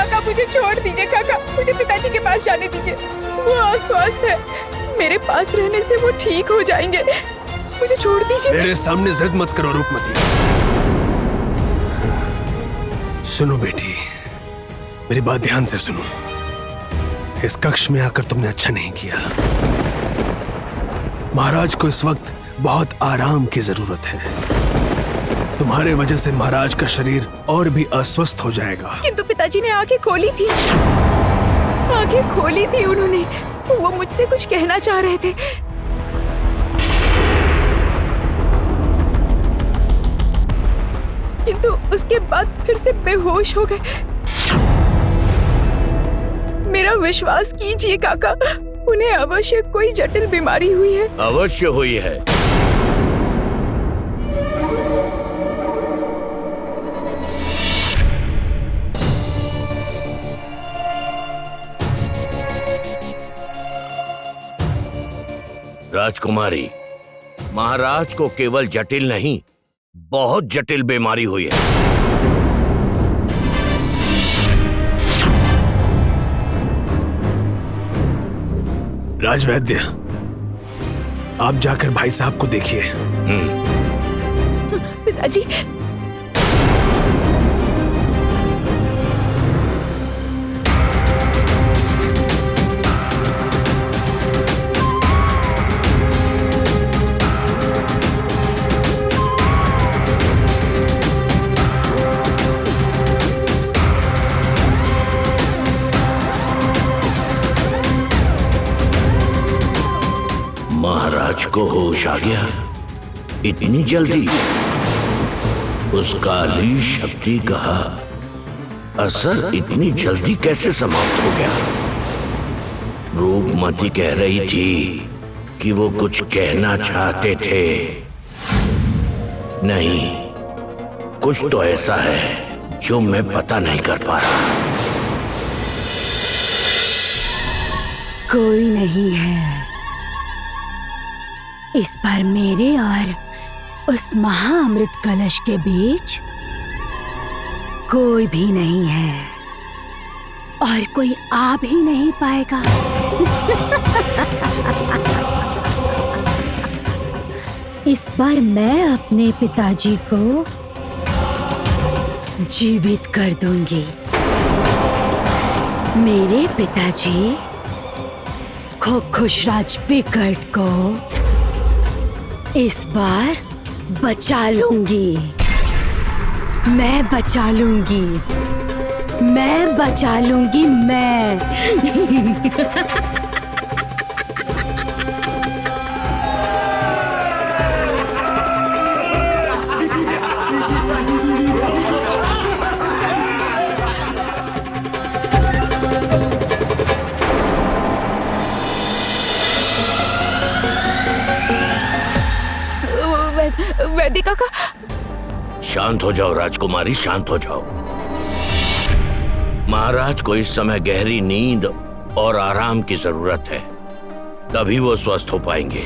काका मुझे छोड़ दीजिए काका, मुझे पिताजी के पास जाने दीजिए। वो अस्वस्थ है, मेरे पास रहने से वो ठीक हो जाएंगे। मुझे छोड़ दीजिए। मेरे सामने जिद मत करो रूपमती। सुनो बेटी, मेरी बात ध्यान से सुनो। इस कक्ष में आकर तुमने अच्छा नहीं किया। महाराज को इस वक्त बहुत आराम की जरूरत है। तुम्हारे वजह से महाराज का शरीर और भी अस्वस्थ हो जाएगा। किंतु पिताजी ने आंखें खोली थी, आंखें खोली थी उन्होंने। वो मुझसे कुछ कहना चाह रहे थे। किंतु उसके बाद फिर से बेहोश हो गए। मेरा विश्वास कीजिए काका, उन्हें अवश्य कोई जटिल बीमारी हुई है। अवश्य हुई है। राजकुमारी, महाराज को केवल जटिल नहीं, बहुत जटिल बीमारी हुई है। राजवैद्य, आप जाकर भाई साहब को देखिए। पिताजी, महाराज को होश आ गया इतनी जल्दी? उस काली शक्ति का असर इतनी जल्दी कैसे समाप्त हो गया? रूपमती कह रही थी कि वो कुछ कहना चाहते थे। नहीं, कुछ तो ऐसा है जो मैं पता नहीं कर पा रहा। कोई नहीं है इस बार मेरे और उस महाअमृत कलश के बीच। कोई भी नहीं है और कोई आ भी नहीं पाएगा। इस बार मैं अपने पिताजी को जीवित कर दूंगी। मेरे पिताजी खुशराज विकट को इस बार बचा लूंगी। मैं बचा लूंगी, मैं बचा लूंगी, मैं। वैद्य काका। शांत हो जाओ राजकुमारी, शांत हो जाओ। महाराज को इस समय गहरी नींद और आराम की जरूरत है, तभी वो स्वस्थ हो पाएंगे।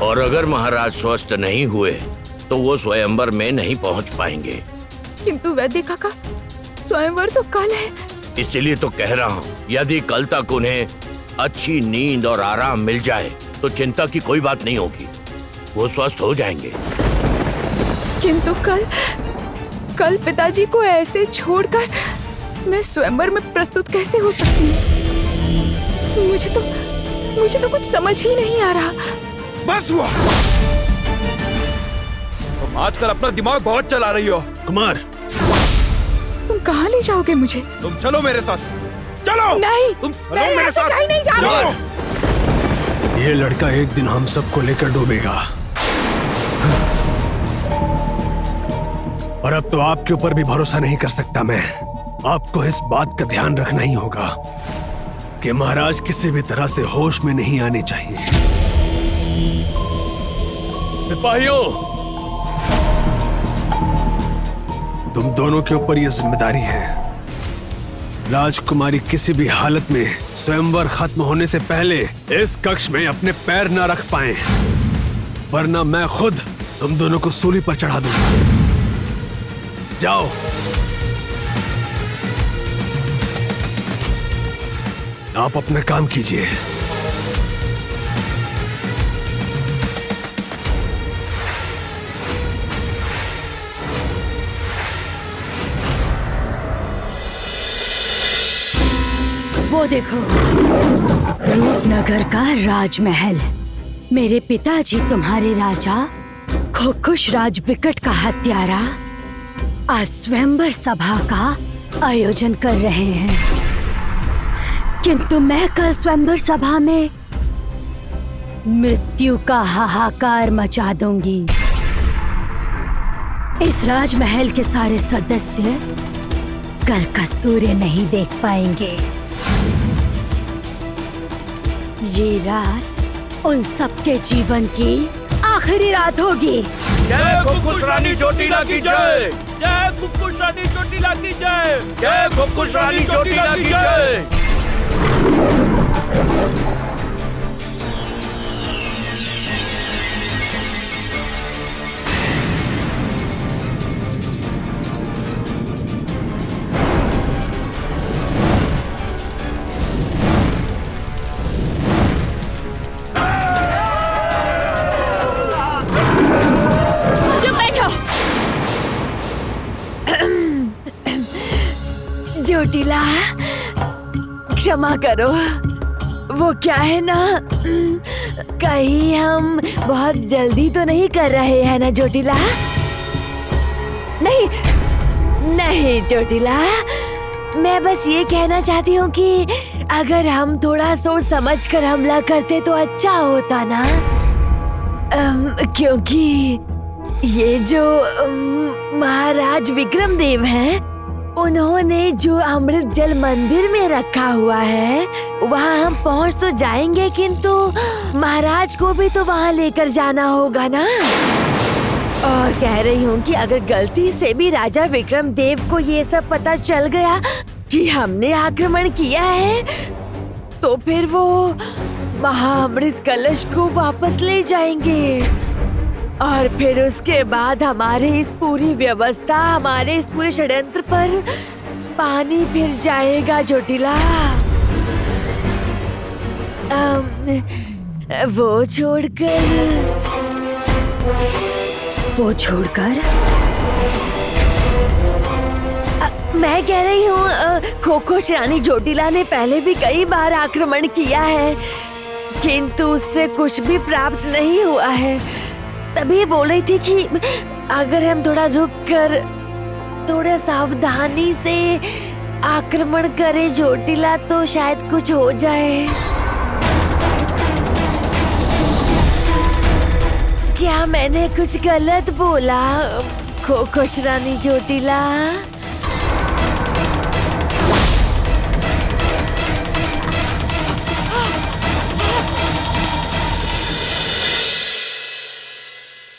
और अगर महाराज स्वस्थ नहीं हुए तो वो स्वयंवर में नहीं पहुंच पाएंगे। किंतु वैद्य काका, स्वयंवर तो कल है। इसीलिए तो कह रहा हूँ, यदि कल तक उन्हें अच्छी नींद और आराम मिल जाए तो चिंता की कोई बात नहीं होगी, वो स्वस्थ हो जाएंगे। किंतु कल पिताजी को ऐसे छोड़कर मैं स्वयंवर में प्रस्तुत कैसे हो सकती हूँ? मुझे तो कुछ समझ ही नहीं आ रहा। बस हुआ। तुम आजकल अपना दिमाग बहुत चला रही हो। कुमार, तुम कहाँ ले जाओगे मुझे? तुम चलो मेरे साथ, चलो। नहीं, तुम चलो मेरे साथ। कहीं नहीं जा रहा। ये लड़का एक दिन हम सबको लेकर डूबेगा। और अब तो आपके ऊपर भी भरोसा नहीं कर सकता मैं। आपको इस बात का ध्यान रखना ही होगा कि महाराज किसी भी तरह से होश में नहीं आने चाहिए। सिपाहियों, तुम दोनों के ऊपर यह जिम्मेदारी है। राजकुमारी किसी भी हालत में स्वयंवर खत्म होने से पहले इस कक्ष में अपने पैर न रख पाए, वरना मैं खुद तुम दोनों को सूली पर चढ़ा दूंगा। जाओ। आप अपना काम कीजिए। वो देखो, रूपनगर का राजमहल। मेरे पिताजी तुम्हारे राजा खुश राज विकट का हत्यारा आज स्वयंवर सभा का आयोजन कर रहे हैं, किंतु मैं कल स्वयंवर सभा में मृत्यु का हाहाकार मचा दूंगी। इस राजमहल के सारे सदस्य कल का सूर्य नहीं देख पाएंगे। ये रात उन सबके जीवन की आखिरी रात होगी। जय खुश रानी चोटीला की जय। जय खुश रानी चोटीला की जय। जय खुश रानी चोटीला की जय। चोटीला, क्षमा करो। वो क्या है ना, कहीं हम बहुत जल्दी तो नहीं कर रहे हैं ना चोटीला? नहीं नहीं चोटीला, मैं बस ये कहना चाहती हूँ कि अगर हम थोड़ा सोच समझ कर हमला करते तो अच्छा होता ना। क्योंकि ये जो महाराज विक्रमदेव हैं, उन्होंने जो अमृत जल मंदिर में रखा हुआ है वहाँ हम पहुँच तो जाएंगे, किंतु महाराज को भी तो वहाँ लेकर जाना होगा ना। और कह रही हूँ कि अगर गलती से भी राजा विक्रमदेव को ये सब पता चल गया कि हमने आक्रमण किया है, तो फिर वो महाअमृत कलश को वापस ले जाएंगे और फिर उसके बाद हमारे इस पूरी व्यवस्था, हमारे इस पूरे षड्यंत्र पर पानी फिर जाएगा चोटीला। वो छोड़कर मैं कह रही हूँ खोश रानी चोटीला ने पहले भी कई बार आक्रमण किया है, किंतु उससे कुछ भी प्राप्त नहीं हुआ है। तभी बोल रही थी कि अगर हम थोड़ा रुक कर थोड़ा सावधानी से आक्रमण करें चोटीला तो शायद कुछ हो जाए। क्या मैंने कुछ गलत बोला खोश रानी चोटीला?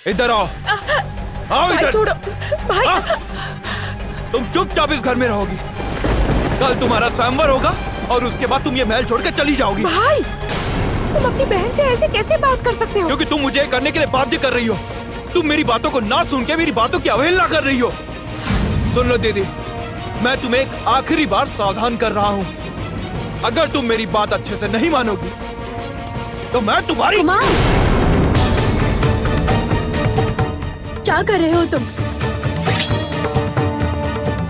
इधर आओ, आओ भाई इधर। छोड़ो भाई। तुम चुपचाप इस घर में रहोगी। कल तुम्हारा स्वयंवर होगा और उसके बाद तुम ये महल छोड़कर चली जाओगी। भाई, तुम अपनी बहन से ऐसे कैसे बात कर सकते हो? क्योंकि तुम मुझे ये करने के लिए बाध्य कर रही हो। तुम मेरी बातों को ना सुन के मेरी बातों की अवहेलना कर रही हो। सुन लो दीदी, मैं तुम्हें एक आखिरी बार सावधान कर रहा हूँ। अगर तुम मेरी बात अच्छे से नहीं मानोगी तो मैं तुम्हारी क्या कर रहे हो तुम?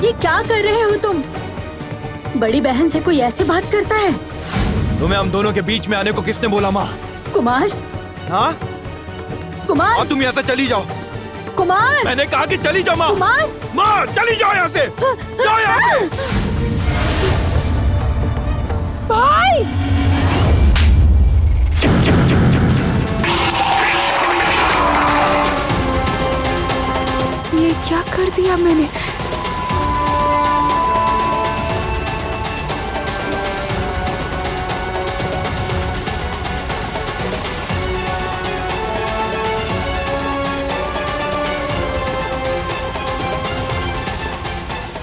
ये क्या कर रहे हो तुम? बड़ी बहन से कोई ऐसे बात करता है? तुम्हें हम दोनों के बीच में आने को किसने बोला माँ? कुमार, हाँ कुमार, और तुम यहाँ से चली जाओ। कुमार, मैंने कहा कि चली जाओ माँ। कुमार, माँ चली जाओ यहाँ से, जाओ यहाँ से। भाई, ये क्या कर दिया मैंने?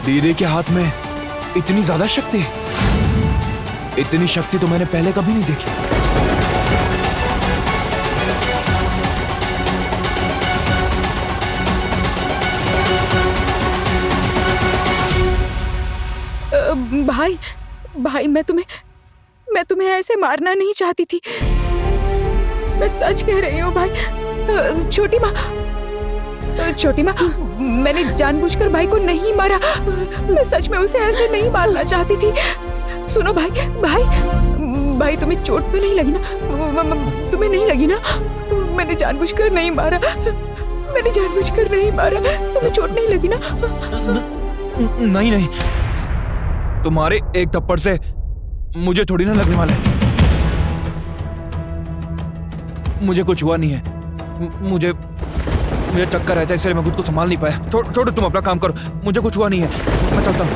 दीदी के हाथ में इतनी ज्यादा शक्ति, इतनी शक्ति तो मैंने पहले कभी नहीं देखी। भाई, भाई मैं तुम्हें ऐसे मारना नहीं चाहती थी। मैं सच कह रही हूँ भाई। छोटी माँ, मैंने जानबूझकर भाई को नहीं मारा। मैं सच में उसे ऐसे नहीं मारना चाहती थी। सुनो भाई, तुम्हें चोट तो नहीं लगी ना? तुम्हें नहीं लगी ना? मैंने जानबूझकर नहीं मारा। तुम्हें चोट नहीं लगी ना? नहीं, तुम्हारे एक थप्पड़ से मुझे थोड़ी ना लगने वाला है। मुझे कुछ हुआ नहीं है। मुझे चक्कर रहता है, इसलिए मैं खुद को संभाल नहीं पाया। छोड़ो, तुम अपना काम करो। मुझे कुछ हुआ नहीं है, मैं चलता हूँ।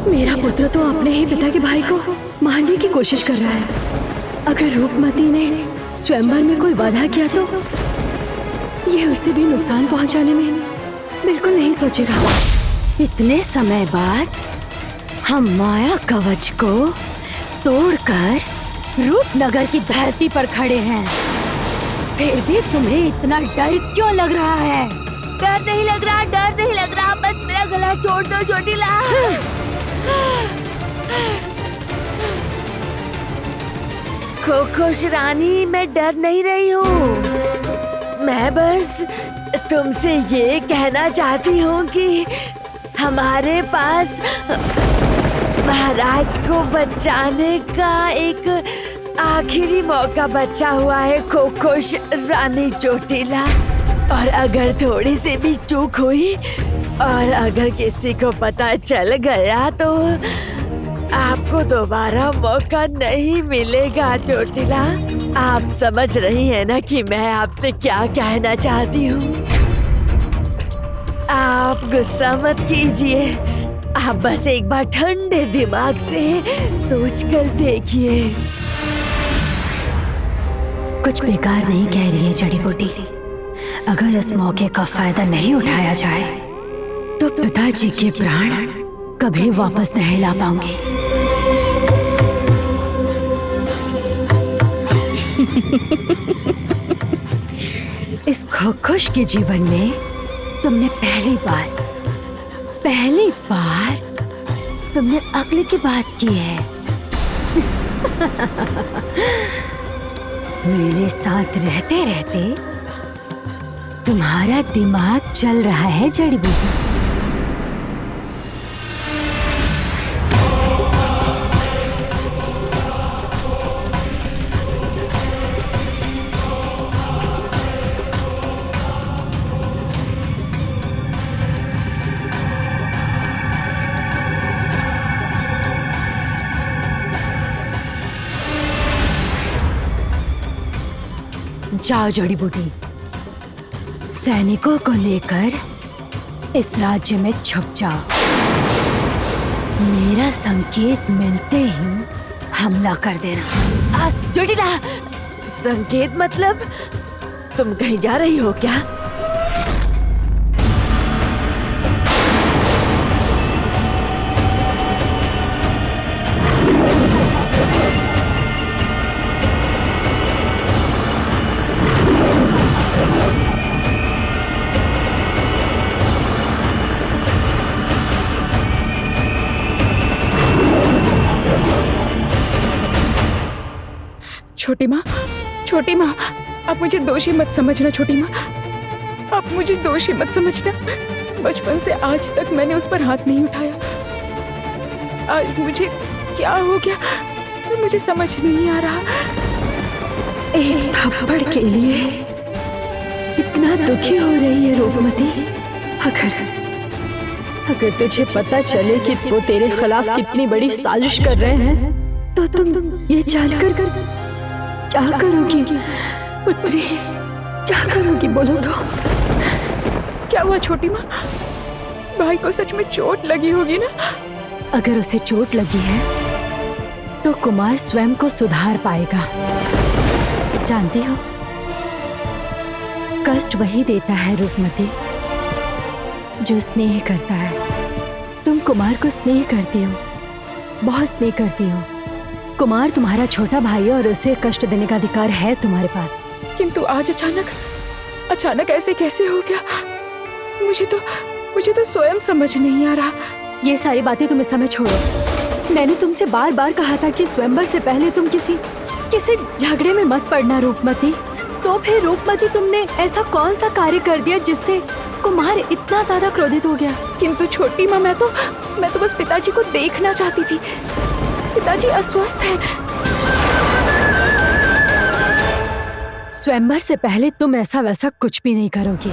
मेरा पुत्र तो अपने ही पिता के भाई को मारने की कोशिश कर रहा है। अगर रूपमती ने स्वयंवर में कोई बाधा किया तो ये उसे भी नुकसान पहुंचाने में बिल्कुल नहीं सोचेगा। इतने समय बाद हम माया कवच को तोड़कर रूपनगर की धरती पर खड़े हैं, फिर भी तुम्हें इतना डर क्यों लग रहा है? डर नहीं लग रहा, बस मेरा गला छोड़ दो चोटिला। खोखोश रानी, मैं डर नहीं रही हूँ। मैं बस तुमसे ये कहना चाहती हूँ कि हमारे पास महाराज को बचाने का एक आखिरी मौका बचा हुआ है खोखोश रानी चोटिला। और अगर थोड़ी सी भी चूक हुई और अगर किसी को पता चल गया तो आपको दोबारा मौका नहीं मिलेगा चोटिला। आप समझ रही हैं ना कि मैं आपसे क्या कहना चाहती हूँ? आप गुस्सा मत कीजिए, आप बस एक बार ठंडे दिमाग से सोच कर देखिए। कुछ बेकार नहीं कह रही है जड़ी बूटी। अगर इस मौके का फायदा नहीं उठाया जाए तो पिताजी के प्राण कभी वापस नहीं ला पाऊंगी। इस खोखोश के जीवन में तुमने पहली बार तुमने अक्ल की बात की है। मेरे साथ रहते रहते तुम्हारा दिमाग चल रहा है जड़ी बूटी। जाओ जड़ी बूटी, सैनिकों को लेकर इस राज्य में छुप जाओ। मेरा संकेत मिलते ही हमला कर देना। चोटिला, संकेत मतलब तुम कहीं जा रही हो क्या? छोटी माँ, आप मुझे दोषी मत समझना। छोटी माँ, आप मुझे दोषी मत समझना। बचपन से आज तक मैंने उस पर हाथ नहीं उठाया। आज मुझे क्या हो गया मुझे समझ नहीं आ रहा। एक थप्पड़ के लिए इतना दुखी हो रही है रूपमती। अगर तुझे पता चले कि वो तेरे खिलाफ कितनी बड़ी साजिश कर रहे हैं तो तुम ये जानकर क्या करोगी पुत्री? क्या करोगी बोलो तो? क्या हुआ छोटी माँ? भाई को सच में चोट लगी होगी ना? अगर उसे चोट लगी है तो कुमार स्वयं को सुधार पाएगा। जानती हो, कष्ट वही देता है रूपमती जो स्नेह करता है। तुम कुमार को स्नेह करती हो, बहुत स्नेह करती हो। कुमार तुम्हारा छोटा भाई है और उसे कष्ट देने का अधिकार है तुम्हारे पास। किंतु आज अचानक ऐसे कैसे हो गया? मुझे तो स्वयं समझ नहीं आ रहा। ये सारी बातें तुम इस समय छोड़ो। मैंने तुमसे बार बार कहा था कि स्वयंवर से पहले तुम किसी झगड़े में मत पड़ना रूपमती। तो फिर रूपमती तुमने ऐसा कौन सा कार्य कर दिया जिससे कुमार इतना ज्यादा क्रोधित हो गया? किंतु छोटी माँ, मैं तो बस पिताजी को देखना चाहती थी। पिताजी अस्वस्थ हैं। स्वयंवर से पहले तुम ऐसा वैसा कुछ भी नहीं करोगी।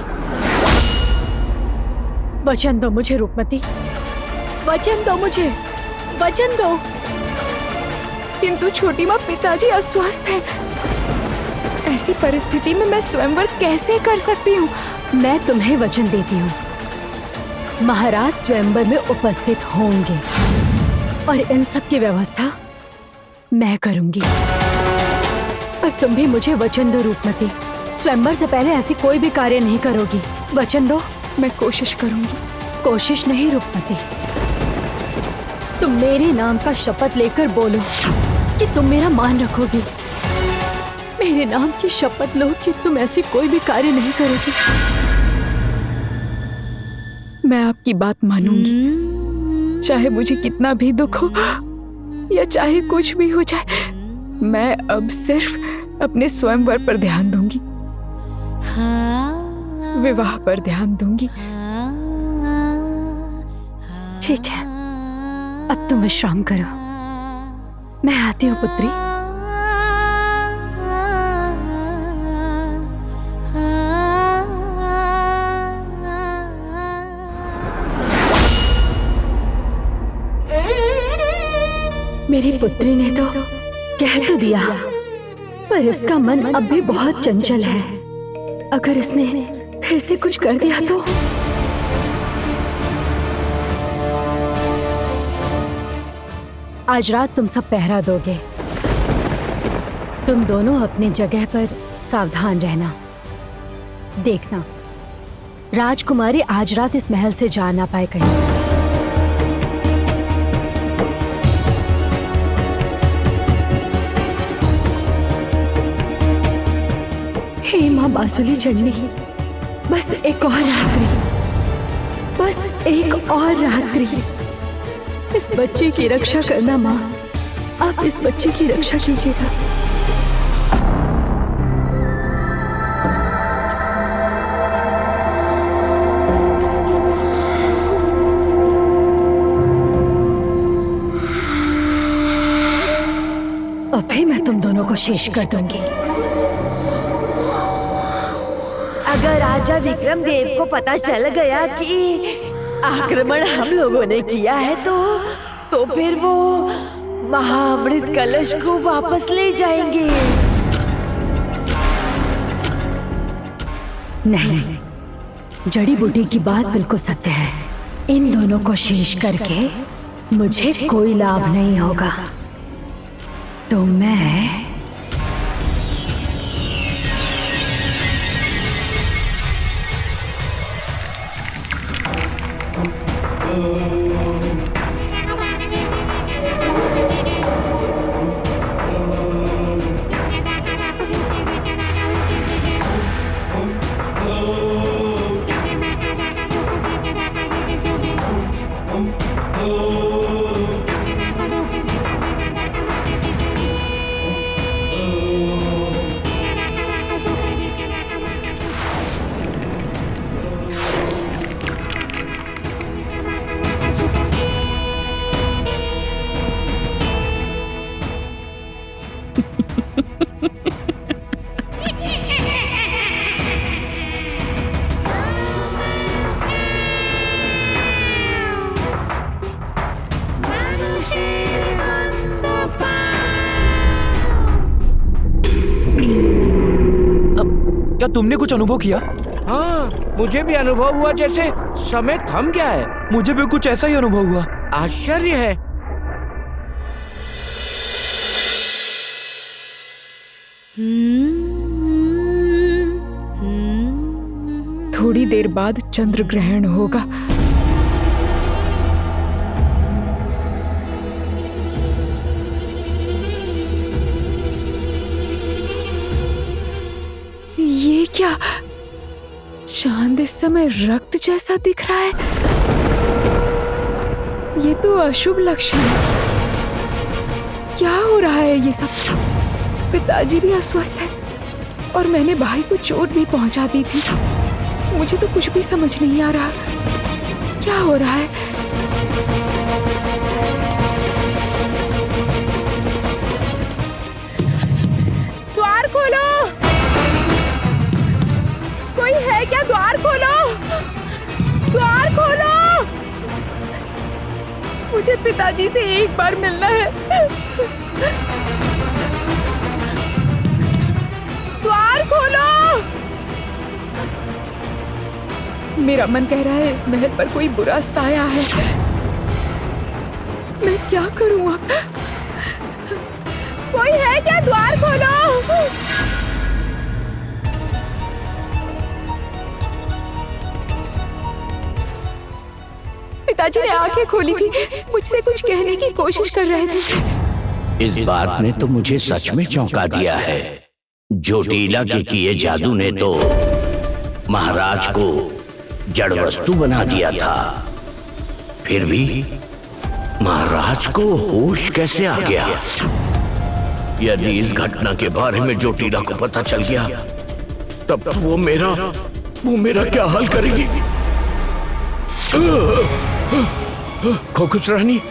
वचन दो मुझे रूपमती, वचन दो मुझे, वचन दो। किंतु छोटी माँ, पिताजी अस्वस्थ हैं। ऐसी परिस्थिति में मैं स्वयंवर कैसे कर सकती हूँ? मैं तुम्हें वचन देती हूँ, महाराज स्वयंवर में उपस्थित होंगे और इन सब की व्यवस्था मैं करूंगी। पर तुम भी मुझे वचन दो रूपमती, स्वयंवर से पहले ऐसी कोई भी कार्य नहीं करोगी। वचन दो। मैं कोशिश करूंगी। कोशिश नहीं रूपमती, तुम मेरे नाम का शपथ लेकर बोलो कि तुम मेरा मान रखोगी। मेरे नाम की शपथ लो कि तुम ऐसी कोई भी कार्य नहीं करोगी। मैं आपकी बात मानूंगी, चाहे मुझे कितना भी दुख हो या चाहे कुछ भी हो जाए। मैं अब सिर्फ अपने स्वयंवर पर ध्यान दूंगी, विवाह पर ध्यान दूंगी। ठीक है, अब तुम विश्राम करो, मैं आती हूँ पुत्री। मेरी पुत्री ने तो कह तो दिया, पर इसका मन अब भी बहुत चंचल है। अगर इसने फिर से कुछ कर दिया तो? आज रात तुम सब पहरा दोगे। तुम दोनों अपनी जगह पर सावधान रहना। देखना, राजकुमारी आज रात इस महल से जा ना पाए कहीं। हे माँ बांसुरी चढ़नी, बस एक और रात्रि, बस एक और रात्रि। इस बच्चे की रक्षा करना माँ, आप इस बच्चे की रक्षा कीजिएगा। अभी मैं तुम दोनों को शेष कर दूंगी। अगर राजा विक्रम देव को पता चल गया कि आक्रमण हम लोगों ने किया है तो फिर वो महाअमृत कलश को वापस ले जाएंगे। नहीं, जड़ी बूटी की बात बिल्कुल सत्य है। इन दोनों को शेष करके मुझे कोई लाभ नहीं होगा। तो मैं क्या तुमने कुछ अनुभव किया? हाँ, मुझे भी अनुभव हुआ जैसे समय थम गया है। मुझे भी कुछ ऐसा ही अनुभव हुआ। आश्चर्य है। थोड़ी देर बाद चंद्र ग्रहण होगा। ये क्या? चांद इस समय रक्त जैसा दिख रहा है। ये तो अशुभ लक्षण है। क्या हो रहा है ये सब? पिताजी भी अस्वस्थ है और मैंने भाई को चोट भी पहुंचा दी थी। मुझे तो कुछ भी समझ नहीं आ रहा, क्या हो रहा है? द्वार खोलो, कोई है क्या? द्वार खोलो, द्वार खोलो, मुझे पिताजी से एक बार मिलना है। द्वार खोलो। मेरा मन कह रहा है इस महल पर कोई बुरा साया है। मैं क्या करूं अब? कोई है क्या? द्वार खोलो। पिताजी ने आंखें खोली थी, मुझसे कुछ कहने की कोशिश कर रहे थे। इस बात ने तो मुझे सच में चौंका दिया है। जोटीला के किए जादू ने तो महाराज को जड़ वस्तु बना दिया था, फिर भी महाराज को होश कैसे आ गया? यदि इस घटना के बारे में जोटीला को पता चल गया तब वो मेरा क्या हाल करेगी? खोकुस रानी,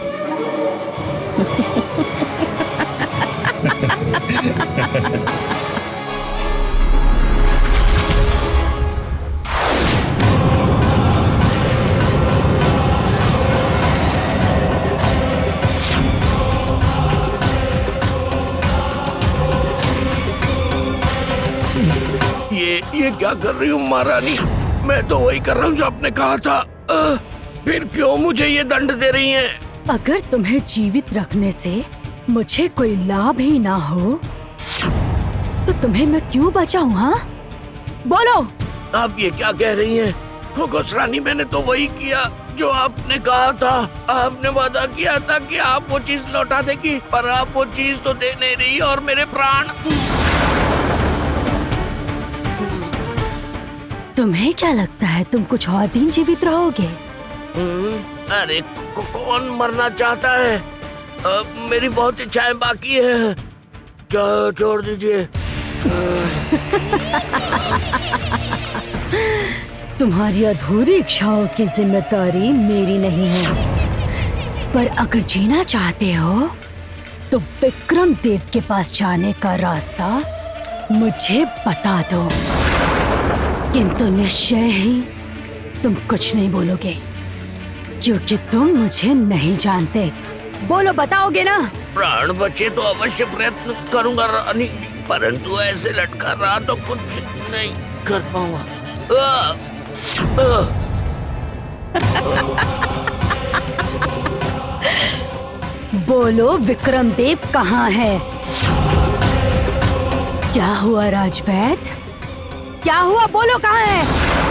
ये क्या कर रही हूँ महारानी? मैं तो वही कर रहा हूँ जो आपने कहा था। फिर क्यों मुझे ये दंड दे रही हैं? अगर तुम्हें जीवित रखने से मुझे कोई लाभ ही ना हो तो तुम्हें मैं क्यों बचाऊं? हाँ, बोलो। आप ये क्या कह रही हैं? खोकुस रानी, मैंने तो वही किया जो आपने कहा था। आपने वादा किया था कि आप वो चीज लौटा देगी, पर आप वो चीज तो दे नहीं रही और मेरे प्राण। तुम्हें क्या लगता है तुम कुछ और दिन जीवित रहोगे? अरे कौन मरना चाहता है? मेरी बहुत इच्छाएं बाकी है, छोड़ दीजिए। तुम्हारी अधूरी इच्छाओं की जिम्मेदारी मेरी नहीं है, पर अगर जीना चाहते हो तो विक्रम देव के पास जाने का रास्ता मुझे बता दो, किंतु निश्चय ही तुम कुछ नहीं बोलोगे क्योंकि तुम मुझे नहीं जानते। बोलो, बताओगे ना? प्राण बचे तो अवश्य प्रयत्न करूंगा रानी, परंतु ऐसे लटका रहा तो कुछ नहीं कर पाऊंगा। बोलो, विक्रम देव कहाँ है? क्या हुआ राजवैद्य? क्या हुआ? बोलो, कहाँ है?